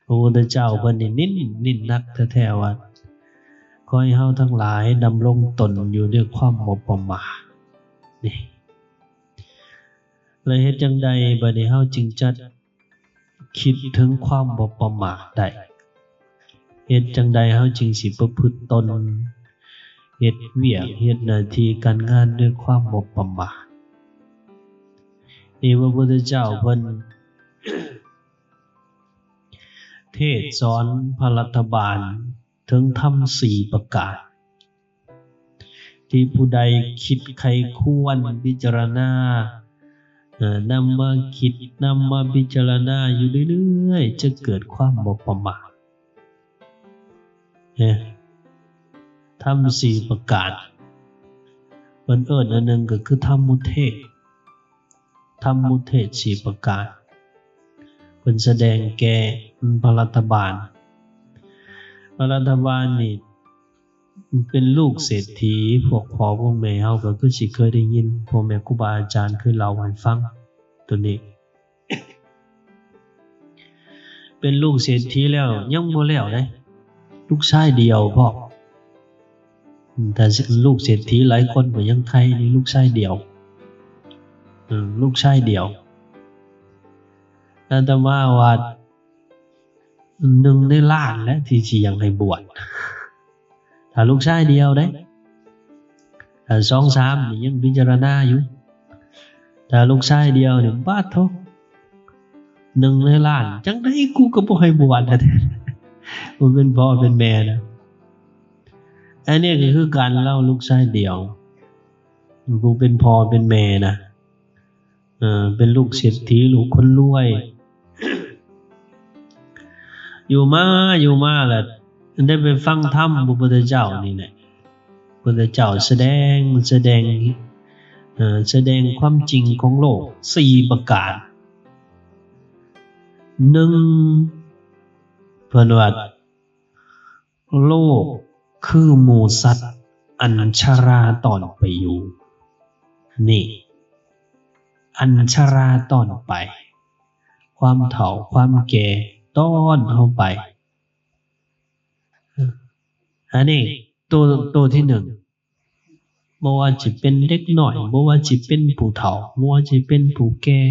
พระพุทธเจ้าเพิ่นนี่นิ่นนักแท้ๆว่าขอให้เฮาทั้งหลายดำรงตนอยู่ด้วยความบ่ประมาทนี่เลยเฮ็ดจังใดบัดนี้เฮาจึงจะคิดถึงความบ่ประมาทได้เฮ็ดจังใดเฮาจึงสิประพฤติตนเฮ็ดเวียกเฮ็ดหน้าที่การงานด้วยความบ่ประมาทนี่พระพุทธเจ้าเพิ่น เทศสอนพระรัฐบาลถึงธรรม4ประการที่ผู้ใดคิดใครควรพิจารณานำมาคิดนำมาพิจารณาอยู่เรื่อยๆจะเกิดความบ่ประมาทธรรม4ประการเพิ่นเอิ้นอันหนึงก็คือธรรมมุเทศ4ประการเพิ่นแสดงแก่พระรัฐบาลนี่เป็นลูกเศรษฐีพวกพ่อพวกแม่เฮาก็คือสิเคยได้ยินพ่อแม่ครูบาอาจารย์เคยเล่าให้ฟังตัวนี้ เป็นลูกเศรษฐีแล้วยังบ่แล้วเด้ลูกชายเดียวพ่อแต่ลูกเศรษฐีหลายคนก็ยังใครนี่ลูกชายเดียวลูกชายเดียวอาตมาว่า1ในล้านและที่สิยังให้บวชถ้าลูกชายเดียวเด้ถ้า2 3นี่ยังพิจารณาอยู่ถ้าลูกชายเดียวนี่บาดโธ1ในล้านจังได๋กูก็บ่ให้บวชนะบ่เป็นพ่อเป็นแม่นะอันนี้ก็คือการเล่าลูกชายเดียวกูเป็นพ่อเป็นแม่นะเป็นลูกเศรษฐีลูกคนรวยอยู่มาแหละได้ไปฟังธรรมพระพุทธเจ้านี่แหละพระพุทธเจ้าแสดงความจริงของโลก4ประการ1เพิ่นว่าโลกคือหมู่สัตว์อันชราตอนไปอยู่นี่อันชราตอนไปความเฒ่าความแก่ต้อนเข้าไปอันนี้ตัวที่1บ่ว่าสิเป็นเด็กน้อยบ่ว่าสิเป็นผู้เฒ่าบ่ว่าสิเป็นผู้แก่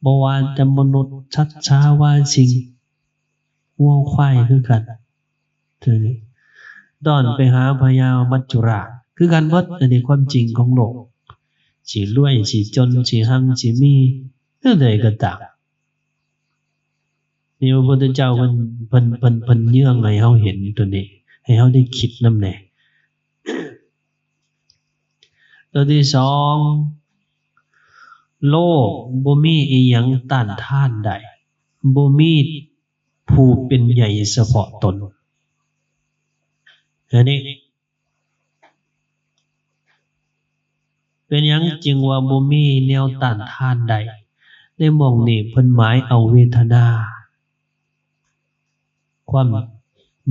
บ่ว่าแต่มนุษย์ชัดช้าว่าสิ่งวัวควายคือกันตัวนี้ต้อนไปหาพญามัจจุราชคือกันเบิดอันนี้ความจริงของโลกสิรวยสิจนสิหังสิมีเรื่องใดก็ตามนี่พระพุทธเจ้าเพิ่นเยื่องให้เฮาเห็นตัวนี้ให้เฮาได้คิดนำแหน่ ตัวที่2โลกบ่มีอิหยังต้านทานได้บ่มีผู้เป็นใหญ่เฉพาะตนอันนี้เป็นหยังจึงว่าบ่มีแนวต้านทานใดในหม้องนี้เพิ่นหมายเอาเวทนาความ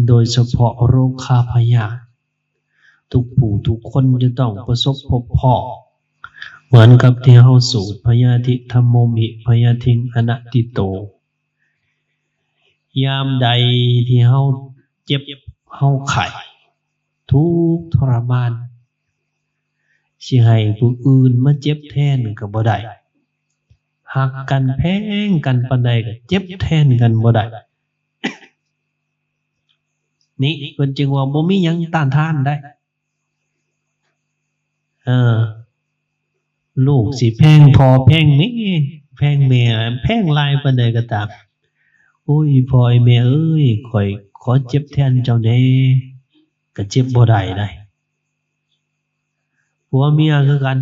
โดยเฉพาะโรคาพยาธิทุกผู้ทุกคนจะต้องประสบพบพ้อเหมือนกับที่เฮาสูตรพยาธิธัมโมมิพยาธิงอนัตติโตยามใดที่เฮาเจ็บเฮาไข้ทุกข์ทรมานสิให้ผู้อื่นมาเจ็บแทนก็บ่ได้หักกันแพงกันปานใดก็เจ็บแทนกันบ่ได้นี่เพิ่นจึงว่าบ่มีหยังต้านทานได้ลูกสิแพงพ่อแพงแม่แพงแม่แพงหลายปานใดก็ตามโอ้ยพ่อไอ้แม่เอ้ยข้อยขอเจ็บแทนเจ้าแน่ก็เจ็บบ่ได้ผัวเมียคือกัน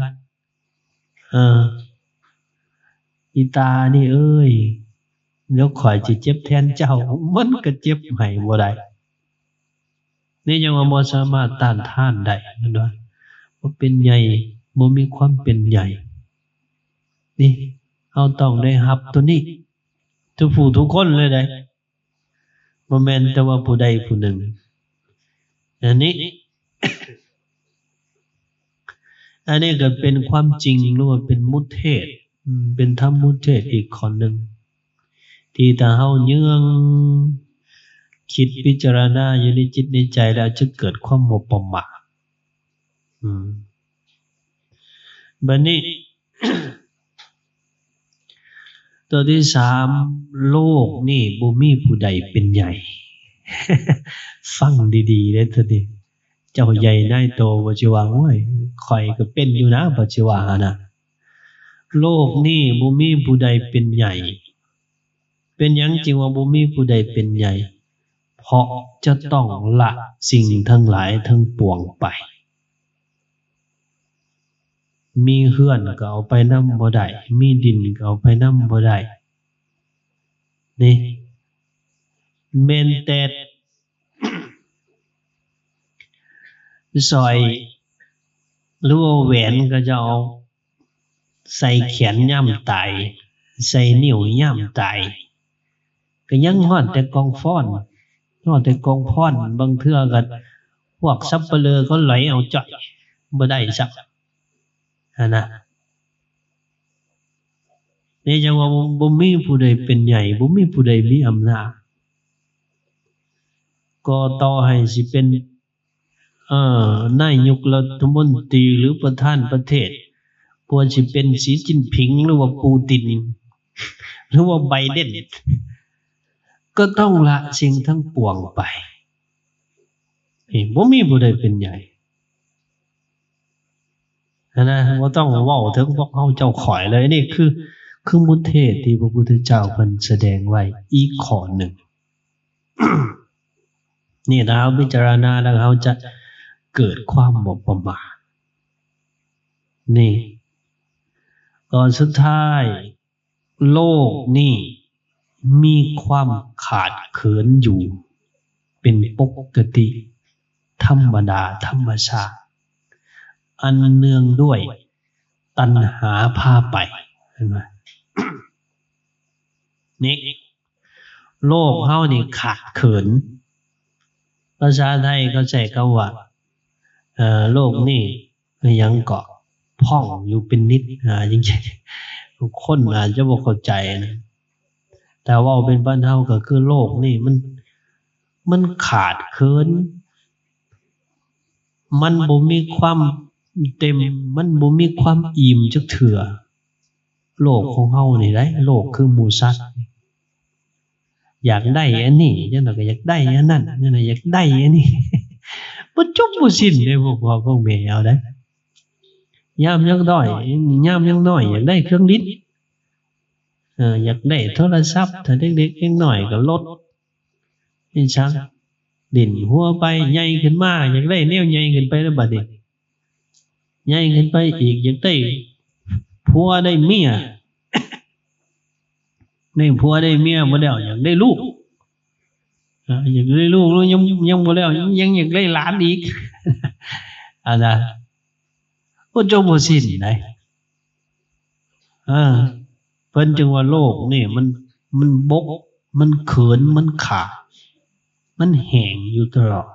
อีตานี่เอ้ยเดี๋ยวข้อยสิเจ็บแทนเจ้ามันก็เจ็บให้บ่ได้นี่ยังว่าบ่สามารถต้านทานได้นั่นว่าบ่เป็นใหญ่บ่มีความเป็นใหญ่นี่เฮาต้องได้รับตัวนี้ทุกผู้ทุกคนเลยได้บ่แม่นแต่ว่าผู้ใดผู้หนึ่งอันนี้ อันนี้ก็เป็นความจริงหรือว่าเป็นมุตเทศเป็นธรรมมุตเทศอีกข้อหนึ่ง ที่ถ้าเฮาเยื้องคิดพิจารณาอยู่ในจิตในใจแล้วจะเกิดความบ่ประมาทบัดนี้ ตัวที่3โลกนี่บ่มีผู้ใดเป็นใหญ่ ฟังดีๆเด้อตัวนี้เจ้าใหญ่นายโตบ่สิว่าโอ้ยข่อยก็เป็นอยู่นะบ่สิว่าน่ะโลกนี้บ่มีผู้ใดเป็นใหญ่เป็นหยังจึงว่าบ่มีผู้ใดเป็นใหญ่เพราะจะต้องละสิ่งทั้งหลายทั้งปวงไปมีเฮือนก็เอาไปนำบ่ได้มีดินก็เอาไปนำบ่ได้นี่แม่นแต่สร้อยหรือว่าแหวนก็จะเอาใส่แขนยามตายใส่นิ้วยามตายก็ยังฮอดแต่กองฟ้อนฮอดแต่กองฟ้อนบางเทื่อก็พวกสัปเหร่อเขาไหลเอาจ่อยบ่ได้ซักนะนี่จังว่าบ่มีผู้ใดเป็นใหญ่บ่มีผู้ใดมีอำนาจก็ต่อให้สิเป็นนายกรัฐมนตรีหรือประธานประเทศควรสิเป็นสีจิ้นผิงหรือว่าปูตินหรือว่าไบเดนก็ต้องละสิ่งทั้งปวงไปบ่มีผู้ใดเป็นใหญ่นะบ่ต้องเว้าถึงพวกเฮาเจ้าข่อยเลยนี่คือมุตเทศที่พระพุทธเจ้าเพิ่นแสดงไว้อีกข้อหนึ่ง นี่ถ้าเราพิจารณาแล้วเราจะเกิดความบ่ประมาทนี่ตอนสุดท้ายโลกนี่มีความขาดเขินอยู่เป็นปกติธรรมดาธรรมชาติอันเนื่องด้วยตัณหาพาไปเห็นไหม นี่โลกเฮานี่ขาดเขินภาษาไทยเขาใช้คำว่าโลกนี่ยังเกาะพ่องอยู่เป็นนิดจริงๆทุกคนอาจจะบ่เข้าใจนะแต่ว่าเป็นบ้านเฮาก็คือโลกนี่มันขาดเขินมันบ่มีความเต็มมันบ่มีความอิ่มจักเทื่อโลกของเฮานี่ได้โลกคือหมู่สัตว์อยากได้อันนี้จังได๋ก็อยากได้อันนั้นจังได๋อยากได้อันนี้บ่จบบ่สิ้นเด้พวกพ่อพวกแม่เอาได้ยามยังน้อยอยากได้เครื่องลิ้นอยากได้โทรศัพท์ถ้าเด็กๆยังน้อยก็รถนี่ซังลิ้นหัวไปใหญ่ขึ้นมาอยากได้แนวใหญ่ขึ้นไปแล้วบัดนี้ใหญ่ขึ้นไปอีกอยากได้ผัวได้เมียได้ผัวได้เมียบ่แล้วอยากได้ลูกอยากได้ลูกแล้วยังบ่แล้วยังอยากได้หลานอีกนะบ่จบบ่สิ้นได้เพิ่นจึงว่าโลกนี่มันบกมันเขินมันขาดมันแห้งอยู่ตลอด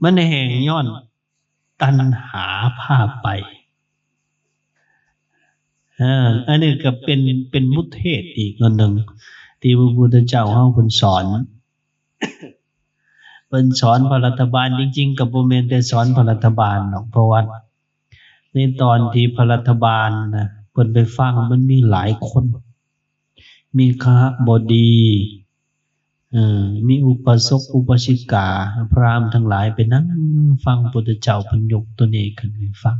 มันแห้งย้อนตัณหาพาไปอันนี้ก็เป็นมุตเทศอีกอันหนึ่งที่พระพุทธเจ้าเฮาเพิ่นสอนพระรัฐบาลจริงๆก็บ่แม่นแต่สอนพระรัฐบาลหรอกเพราะว่าในตอนที่พระรัฐบาลนะเพิ่นไปฟังมันมีหลายคนมีคหบดีมีอุปสกอุปสิกาพราหมณ์ทั้งหลายไปนั่งฟังพระพุทธเจ้าเพิ่นยกตัวนี้ขึ้นให้ฟัง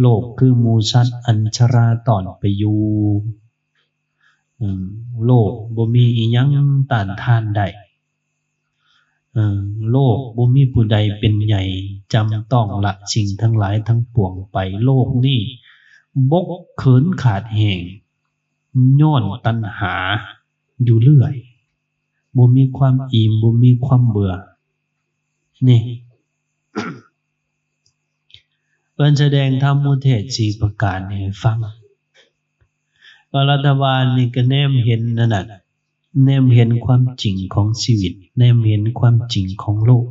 โลกคือหมู่สัตว์อัญชราตอนไปอยู่โลกบ่มีอิหยังต้านทานได้โลกบ่มีผู้ใดเป็นใหญ่จำต้องละสิ่งทั้งหลายทั้งปวงไปโลกนี้บกเขินขาดแห่งย้อนตัณหาอยู่เรื่อยบ่มีความอิ่มบ่มีความเบื่อนี่ เพิ่นแสดงธรรมมุเทศ4ประการให้ฟังรัฐบาลนี่ก็แนมเห็นนั่นน่ะแนมเห็นความจริงของชีวิตแนมเห็นความจริงของโลก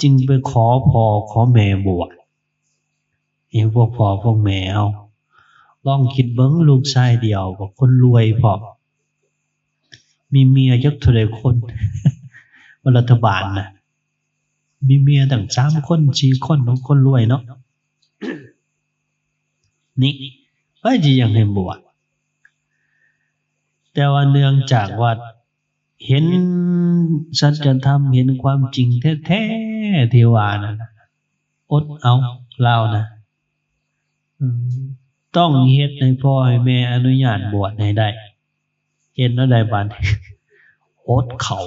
จึงไปขอพ่อขอแม่บวชให้พวกพ่อพวกแม่เอา ลองคิดเบิ่งลูกชายเดียวกับคนรวยพร้อมมีเมียจักเท่าใดคนว่ารัฐบาลน่ะมีเมียตั้ง3คน4คนของคนรวยเนาะนี่ว่าสิยังให้บวชแต่ว่าเนื่องจากว่าเห็นสัจธรรมเห็นความจริงแท้ๆที่ว่านั่นน่ะอดเอาลาวนะต้องเฮ็ดให้พ่อให้แม่อนุญาตบวชให้ได้เฮ็ดแล้วได้บัดอดข้าว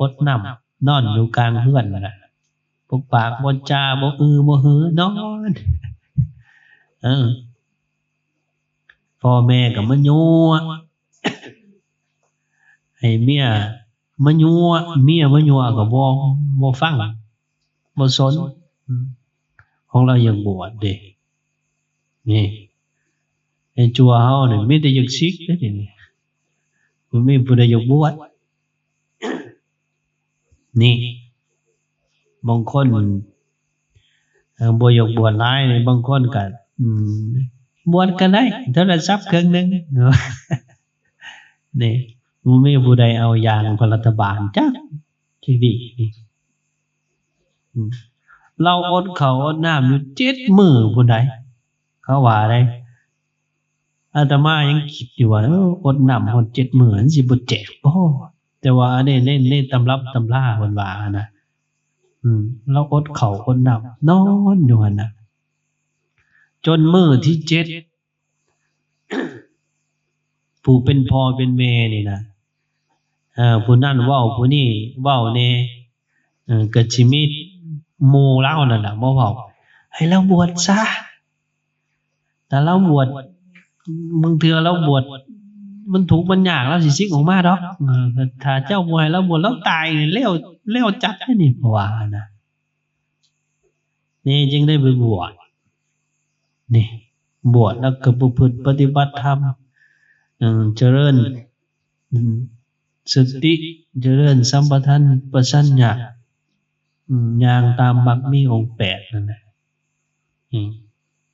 อดน้ำนอนอยู่กลางเรือนนั่นน่ะบ่ปากบ่จาบ่อือบ่หือนอนพ่อแม่ก็มายั่วให้เมียมายั่วเมียมายั่วก็บ่ฟังบ่สนของเราอยากบวชเด้นี่ไอ้จัวเฮานี่มีแต่อยากศึกเด้อนี่บ่มีผู้ใดอยากบวชนี่บางคนบ่อยากบวชหลายนี่บางคนก็บวชก็ได้โทรศัพท์เครื่องนึงนี่บ่มีผู้ใดเอาอย่างของรัฐบาลจักจักดีนี่เราอดข้าวอดน้ำอยู่7มื้อพุ่นใดเขาว่าได้อาตมายังคิดอยู่ว่าอดน้ำฮอด7มื้อมันสิบ่แจกบ่แต่ว่าอันนี้ในตำรับตำราเพิ่นว่านะเราอดข้าวอดน้ำนอนอยู่หั่นน่ะจนมื้อที่7ผู้เป็นพ่อเป็นแม่นี่นะผู้นั้นเว้าผู้นี้เว้าแน่ก็สิมีหมู่เลานั่นล่ะมาเว้าให้เราบวชซะถ้าเราบวชบางเทื่อเราบวชมันทุกข์มันยากเราสิสึกออกมาดอกถ้าเจ้าบ่ให้เราบวชเราตายนี่แล้วจัดนี่เพราะว่านะนี่จึงได้ไปบวชนี่บวชแล้วก็ประพฤติปฏิบัติธรรมเจริญสติเจริญสัมปชัญญะอย่างตามมรรคมีองค์8นั่นแหละ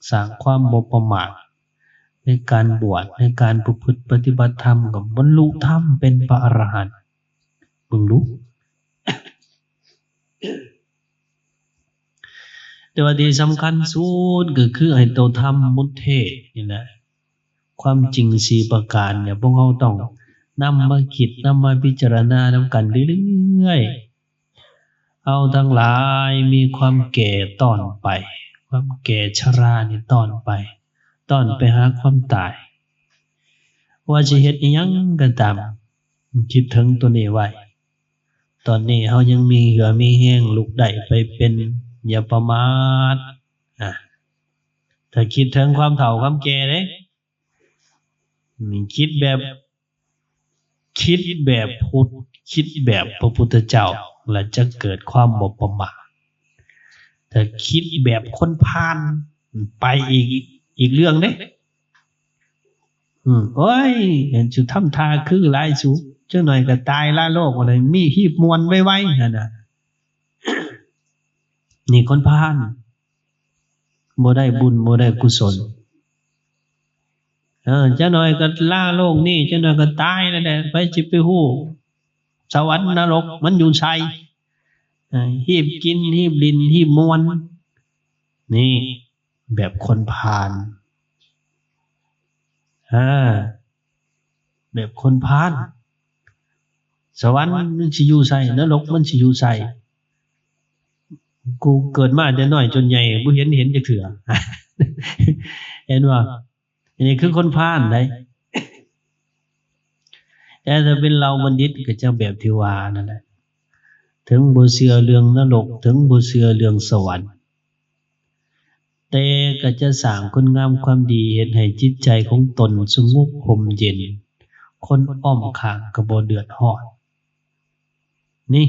สร้างความบ่ประมาทในการบวชในการประพฤติปฏิบัติธรรมกับบรรลุธรรมเป็นพระอรหันต์เบิ่งรู้ แต่ว่าที่สำคัญสุดก็คือให้ตัวทำมุตเทศนี่แหละความจริง4ประการเนี่ยพวกเราต้องนำมาคิดนำมาพิจารณานำกันเรื่อยๆเอาทั้งหลายมีความแก่ตอนไปความแก่ชรานี่ตอนไปหาความตายว่าสิเฮ็ดอิหยังก็ตามคิดถึงตัวนี้ไว้ตอนนี้เฮายังมีเหลือมีแรงลุกได้ไปเป็นอย่าประมาทถ้าคิดถึงความเฒ่าความแก่เด้คิดแบบพุทธคิดแบบพระพุทธเจ้าแล้วจะเกิดความบ่ประมาทถ้าคิดแบบคนพาลไปอีกเรื่องเด้โอ้ยเห็นสิทำท่าคือหลายสุจังหน่อยก็ตายละโลกว่าเลยมีหีบมวลไว้นั่นน่ะนี่คนพาลบ่ได้บุญบ่ได้กุศลจังหน่อยก็ล่าโลกนี้จังหน่อยก็ตายนั่นแหละไปสิไปฮู้สวรรค์นรกมันอยู่ไสหีบกินหีบลินหีบมวลนี่แบบคนพาลแบบคนพาลสวรรค์มันสิอยู่ไสนรกมันสิอยู่ไสกูเกิดมาแต่น้อยจนใหญ่บ่เห็นจักเทื่อเห็นว่าอันนี้คือคนพาลได้แต่ถ้าเป็นเราบัณฑิตก็จะแบบที่ว่านั่นแหละถึงบ่เชื่อเรื่องนรกถึงบ่เชื่อเรื่องสวรรค์แต่ก็จะสร้างคุณงามความดีเฮ็ดให้จิตใจของตนสงบร่มเย็นคนอ้อมข้างก็บ่เดือดร้อนนี่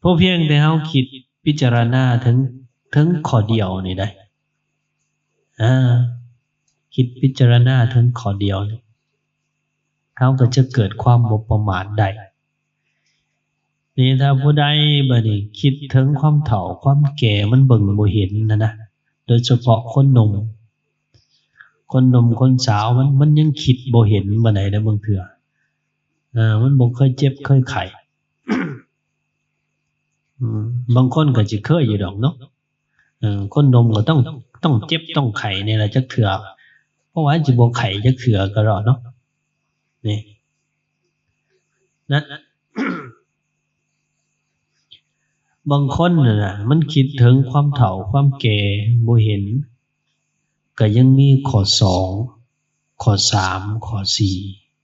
พอเพียงแต่เฮาคิดพิจารณาถึงข้อเดียวนี่ได้คิดพิจารณาถึงข้อเดียวนี่เขาก็จะเกิดความบ่ประมาทได้นี่ถ้าผู้ใดบัดนี้คิดถึงความเฒ่าความแก่มันเบิ่งบ่เห็นนะ โดยเฉพาะคนหนุ่มคนสาวมันยังคิดบ่เห็นบ่ไหนได้บางเทื่อมันบ่เคยเจ็บเคยไข้บางคนก็สิเคยอยู่ดอกเนาะคนหนุ่มก็ต้องเจ็บต้องไข้นี่ล่ะจักเทื่อเพราะว่าสิบ่ไข้จักเทื่อก็รอเนาะนี่นะบางคนน่ะมันคิดถึงความเฒ่าความแก่บ่เห็นก็ยังมีข้อ2ข้อ3ข้อ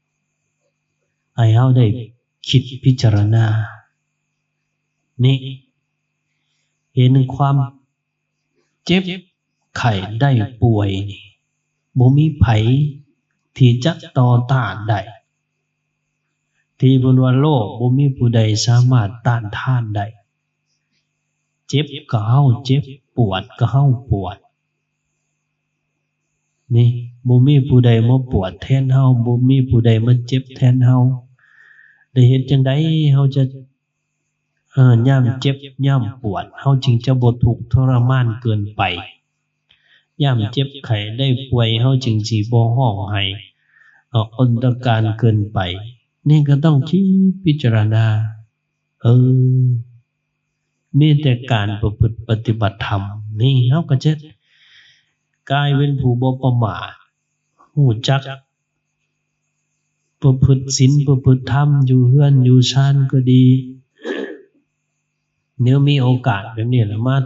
4ให้เฮาได้คิดพิจารณานี่เห็นความเจ็บไข้ได้ป่วยนี่บ่มีไผที่จะต่อต้านได้ที่บนว่าโลกบ่มีผู้ใดสามารถต้านทานได้เจ็บก็เฮาเจ็บปวดก็เฮาปวดนี่บ่มีผู้ใดมาปวดแทนเฮาบ่มีผู้ใดมาเจ็บแทนเฮาได้เฮ็ดจังได๋เฮาจะยามเจ็บยามปวดเฮาจึงจะบ่ทุกข์ทรมานเกินไปยามเจ็บไข้ได้ป่วยเฮาจึงสิบ่ร้องไห้อนตการเกินไปนี่ก็ต้องคิดพิจารณามีแต่การประพฤติปฏิบัติธรรมนี่เฮาก็จะกลายเป็นผู้บ่ประมาทรู้จักประพฤติศีลประพฤติธรรมอยู่เฮือนอยู่ศาลก็ดีเดี๋ยวมีโอกาสแบบนี้ละมา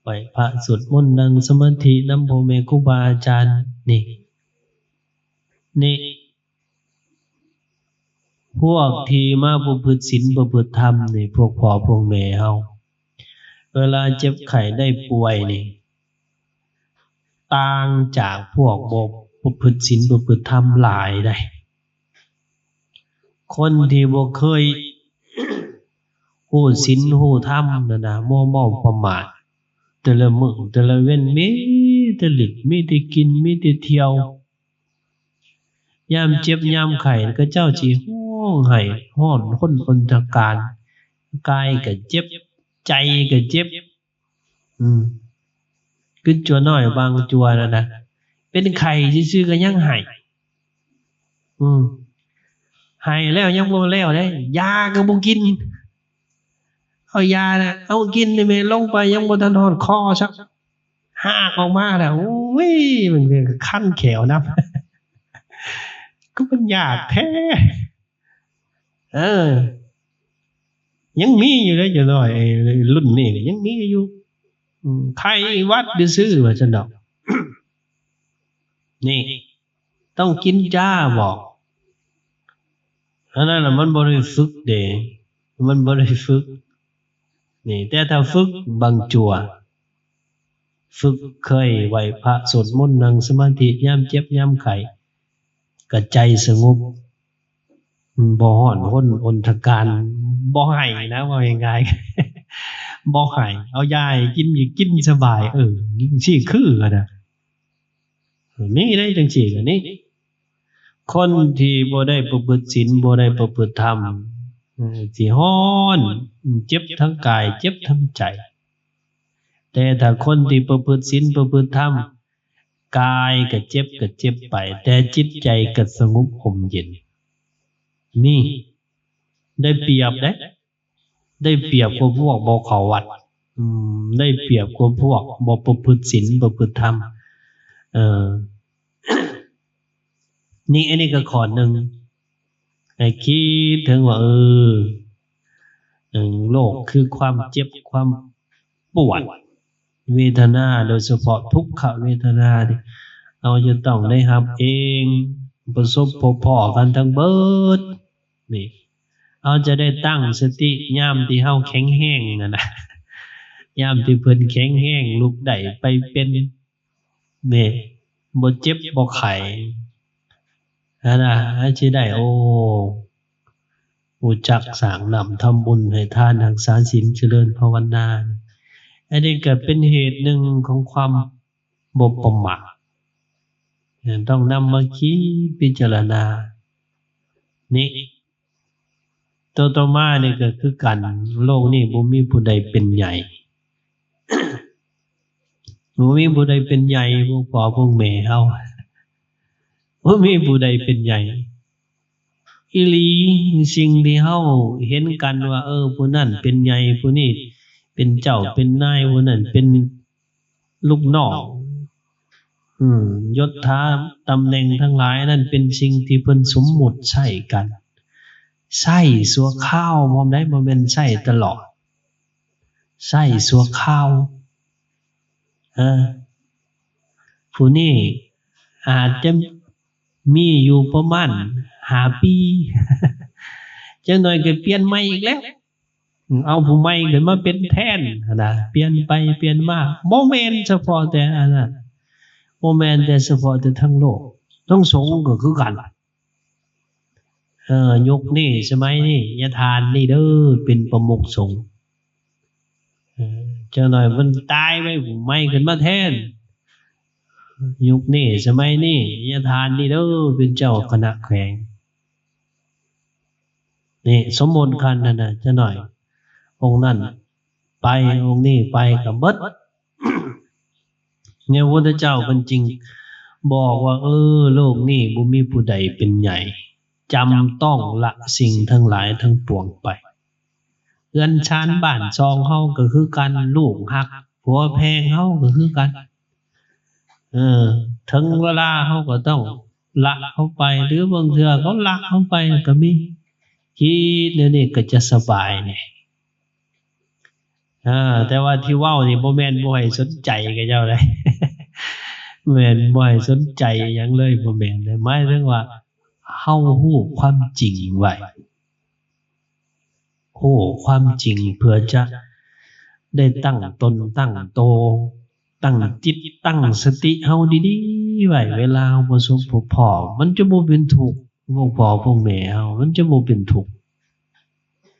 ไหว้พระสวดมนต์นั่งสมาธินำพ่อแม่ครูบาอาจารย์นี่พวกที่มาประพฤติศีลประพฤติธรรมนี่พวกพ่อพวกแม่เฮาเวลาเจ็บไข้ได้ป่วยนี่ต่างจากพวกบ่ประพฤติศีลประพฤติธรรมหลายได้คนที่บ่เคยฮู้ศีลฮู้ธรรมนั่นน่ะมัวเมาประมาทแต่ละมื้อแต่ละเว้นมีแต่หลิดมีแต่กินมีแต่เที่ยวยามเจ็บยามไข้ก็เจ้าสิร้องไห้ร้อนรนอนตการกายก็เจ็บใจก็เจ็บคือจัวน้อยบางจัวนั่นน่ะเป็นไข้ซื่อๆก็ยังไห้ไห้แล้วยังบ่แล้วเด้ยาก็บ่กินเอายาน่ะเอากินนี่แม่ลงไปยังบ่ทันฮอดคอซักหากออกมาแล้วโอ้ยมันก็คันแขวนับก็มันยากแท้ยังมีอยู่เลยจัวน้อยรุ่นนี้ก็ยังมีอยู่ไข้หวัดซื่อๆว่าซั่นดอกนี่ต้องกินยาบอกอันนั้นน่ะมันบ่ได้ฝึกเด้มันบ่ได้ฝึกนี่แต่ถ้าฝึกบางจั่วฝึกเคยไหว้พระสวดมนต์นั่งสมาธิยามเจ็บยามไข้ก็ใจสงบบ่ร้อนรนอนทการบ่ให้นะว่าง่ายๆบ่ให้เอายาให้กินอีกกินสบายจังซี่คือกันน่ะมีได้จังซี่ก็นี่คนที่บ่ได้ประพฤติศีลบ่ได้ประพฤติธรรมสิร้อนเจ็บทั้งกายเจ็บทั้งใจแต่ถ้าคนที่ประพฤติศีลประพฤติธรรมกายก็เจ็บไปแต่จิตใจก็สงบห่มเย็นนี่ได้เปรียบได้เปรียบกว่าพวกบ่เข้าวัดได้เปรียบกว่าพวกบ่ประพฤติศีลประพฤติธรรมนี่อันนี้ก็ข้อหนึ่งให้คิดถึงว่าโลกคือความเจ็บความปวดเวทนาโดยเฉพาะทุกขเวทนานี่เราจะต้องได้รับเองประสบพบพ้อกันทั้งเบิดนี่เราจะได้ตั้งสติยามที่เฮาแข็งแรงนั่นน่ะยามที่เพิ่นแข็งแรงลุกได้ไปเป็นนี่บ่เจ็บบ่ไข้นั่นน่ะสิได้รู้จักสร้างนำทำบุญให้ทานรักษาศีลเจริญภาวนาอันนี้ก็เป็นเหตุหนึ่งของความบ่ประมาทต้องนำมาคิดพิจารณานี่ต่อมานี่ก็คือกันโลกนี้บ่มีผู้ใดเป็นใหญ่ บ่มีผู้ใดเป็นใหญ่พวกพ่อพวกแม่เฮาบ่มีผู้ใดเป็นใหญ่อีหลีสิ่งที่เฮาเห็นกันว่าผู้นั้นเป็นใหญ่ผู้นี้เป็นเจ้าเป็นนายผู้นั้นเป็นลูกน้องยศถาตำแหน่งทั้งหลายนั่นเป็นสิ่งที่เพิ่นสมมุติใช้กันใช้ชั่วคราวบ่ได้บ่แม่นใช้ตลอดใช้ชั่วคราวผู้นี้อาจจะมีอยู่ประมาณ5 ปีจังหน่อยก็เปลี่ยนใหม่อีกแล้วเอาผู้ใหม่ขึ้นมาเป็นแทนนะเปลี่ยนไปเปลี่ยนมาบ่แม่นเฉพาะแต่อันนั้นบ่แม่นแต่เฉพาะแต่ทั้งโลกต้องสงฆ์ก็คือกันยุคนี้สมัยนี้ญาทานนี่เด้อเป็นประมุขสงฆ์จังหน่อยมันตายไปผู้ใหม่ขึ้นมาแทนยุคนี้สมัยนี้ญาทานนี่เด้อเป็นเจ้าคณะแขวงนี่สมมุติกันนั่นน่ะจังหน่อยองค์นั้นไปองค์นี้ไปก็เบิดเนี่ยพระพุทธเจ้าเพิ่นจริงบอกว่าโลกนี้บ่มีผู้ใดเป็นใหญ่จำต้องละสิ่งทั้งหลายทั้งปวงไปเรือนชานบ้านซองเฮาก็คือกันลูกฮักผัวแพงเฮาก็คือกันถึงเวลาเฮาก็ต้องละเขาไปหรือบางเทื่อเขาละเขาไปก็มีคิดเดี๋ยวนี้ก็จะสบายนี่แต่ว่าที่เว้านี่บ่แม่นบ่ให้สนใจกับเจ้าเลย แม่นบ่ให้สนใจหยังเลยบ่แม่นเลยหมายถึงว่าเฮาฮู้ความจริงไว้ฮู้ความจริงเพื่อจะได้ตั้งตนตั้งโตตั้งจิตตั้งสติเฮาดีๆไว้เวลาเฮาประสบพบพ้อมันจะบ่เป็นทุกข์พวกพ่อพวกแม่เฮามันจะบ่เป็นทุกข์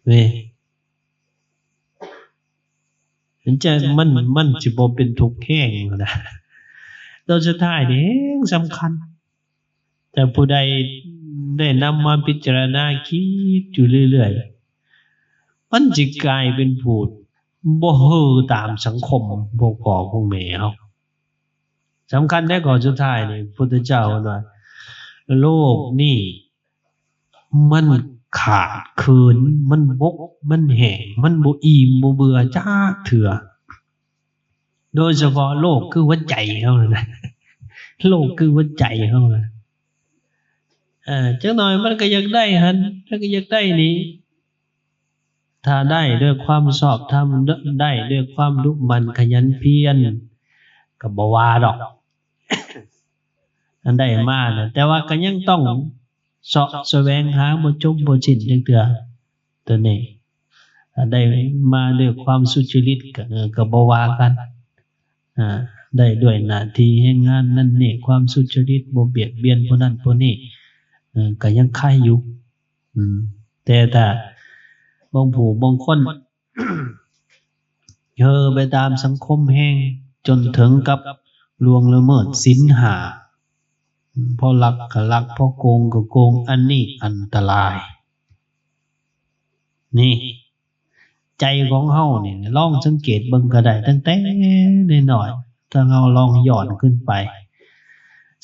เว้ยมันสิบ่เป็นทุกข์แห้งนะตอนสุดท้ายนี่สำคัญแต่ผู้ใดได้นำมาพิจารณาคิดอยู่เรื่อยๆมันสิกลายเป็นผู้บ่เฮ้อตามสังคมพวกพ่อพวกแม่เฮาสำคัญแต่ก่อนสุดท้ายนี่พุทธเจ้าว่าโลกนี้มันขาดเขินมันบกมันแห้งมันบ่อิ่มบ่เบื่อจักเทื่อโดยเฉพาะโลกคือหัวใจเฮานะโลกคือหัวใจเฮานะจักหน่อยมันก็อยากได้หั่นแล้วก็อยากได้นี้ถ้าได้ด้วยความชอบธรรมได้ด้วยความมุ่งมั่นขยันเพียรก็บ่ว่าดอกอันได้มาน่ะแต่ว่าก็ยังต้องเสาะแสวงหาบ่จบบ่สิ้นจักเทื่อตัวนี้ได้มาด้วยความสุจริตก็บ่ว่ากันได้ด้วยหน้าที่แห่งงานนั่นนี่ความสุจริตบ่เบียดเบียนผู้นั้นผู้นี้ก็ยังคายอยู่แต่ถ้าบางผู้บางคน ไปตามสังคมแห้งจนถึงกับล่วงละเมิดศีลห้าพอลักก็ลักพอโกงก็โกงอันนี้อันตรายนี่ใจของเฮานี่ลองสังเกตเบิ่งก็ได้ตั้งแต่น้อยๆถ้าเฮาลองย้อนขึ้นไป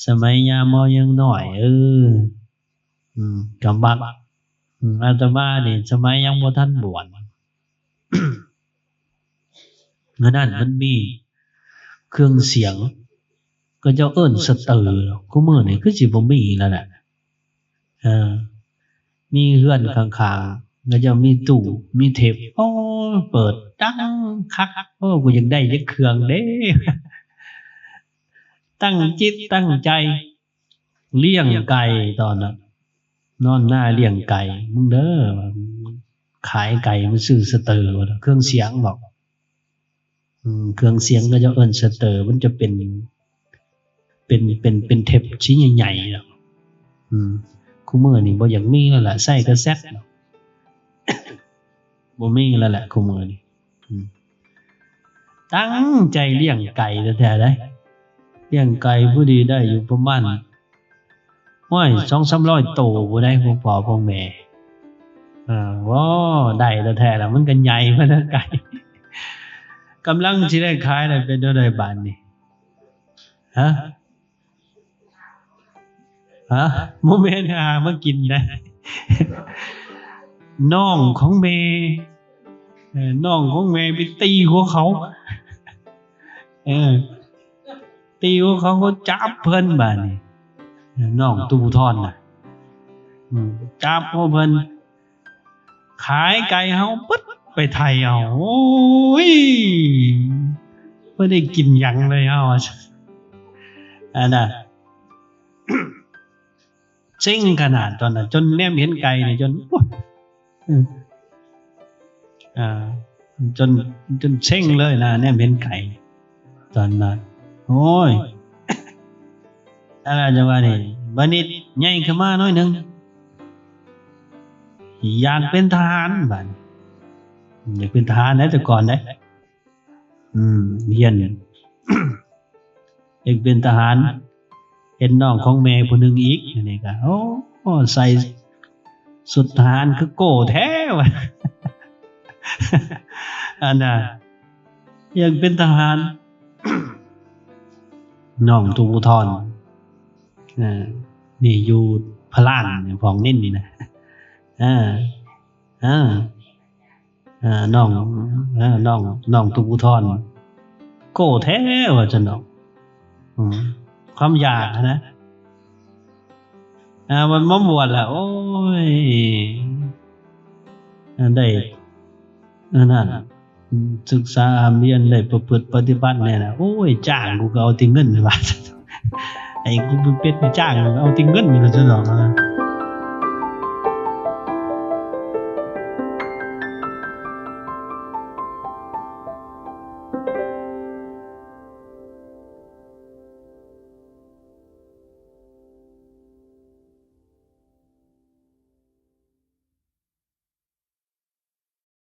สมัยยามเฮายังน้อยกำบักอาตมานี่สมัยยังบ่ทันบวช เมื่อนั้นมันมีเครื่องเสียงก็เจ้าเอิ้นสเตอร์กูมื้อนี่คือสิบ่มีแล้วแหละมีเฮือนข้างๆก็จะมีตู้มีเทปเปิดดังคักกูอยากได้จักเครื่องเด้ ตั้งจิตตั้งใจเลี้ยงไก่ตอนนั้นนอนหน้าเลี้ยงไก่มึงเด้อขายไก่มันซื้อสเตอร์เครื่องเสียงบอกเครื่องเสียงก็จะเอิ้นสเตอร์มันจะเป็นเทปชิ้นใหญ่ๆแล้วคุมื้อนี่บ่อยากมีแล้วล่ะใส่กาเซ็ตบ่มีแล้วแหละคุมื้อนี่ตั้งใจเลี้ยงไก่แท้ๆได้เลี้ยงไก่ผู้ดีได้อยู่ประมาณ200-300 โตบ่ได้พวกพ่อพวกแม่ว้าได้แท้ๆแล้วมันก็ใหญ่มาแล้วไก่กำลังสิได้ขายได้เป็นเท่าใดบาดนี้ ฮะฮะโมเมนต์มากินนะน้องของเมย์น้องของเมย์ไปตีหัวเขาเออตีหัวเขาก็จับเพิ่นบาดนี่น้องตูทอนน่ะจับหัวเพิ่นขายไก่เฮาปึ๊ดไปไทยเอาโอ้ยบ่ได้กินหยังเลยเฮาอันน่ะ เซ็งขนาดตอนนั้นจนแนมเห็นไก่นี่จนอ่าจนเซ็งเลยนะแนมเห็นไก่ตอนนั้นโอ้ยอะไรจังว่านี่บัดนี้ใหญ่ขึ้นมาหน่อยนึงอยากเป็นทหารบัดอยากเป็นทหารนะแต่ก่อนเด้เรียน อยากเป็นทหารเห็นน้องของแม่ผู้หนึงอีกอันนี้ก็โอ้ใส่สุดทหารคือโก้แท้ว่ะ อันน่ะอยากเป็นทหาร น้องตูทอนนี่อยู่พะลานของนิ่นนี่นะน้องตูทอนโก้แท้ว่าจะน้องความอยากนะมันมาบวชแล้วโอ้ยได้นั่นศึกษาเรียนได้ประพฤติปฏิบัติเนี่ยนะโอ้ยจ้างกูก็เอาแต่เงินไปบาทไอ้กูเป็นจ้างเอาแต่เงินนี่ล่ะซะดอก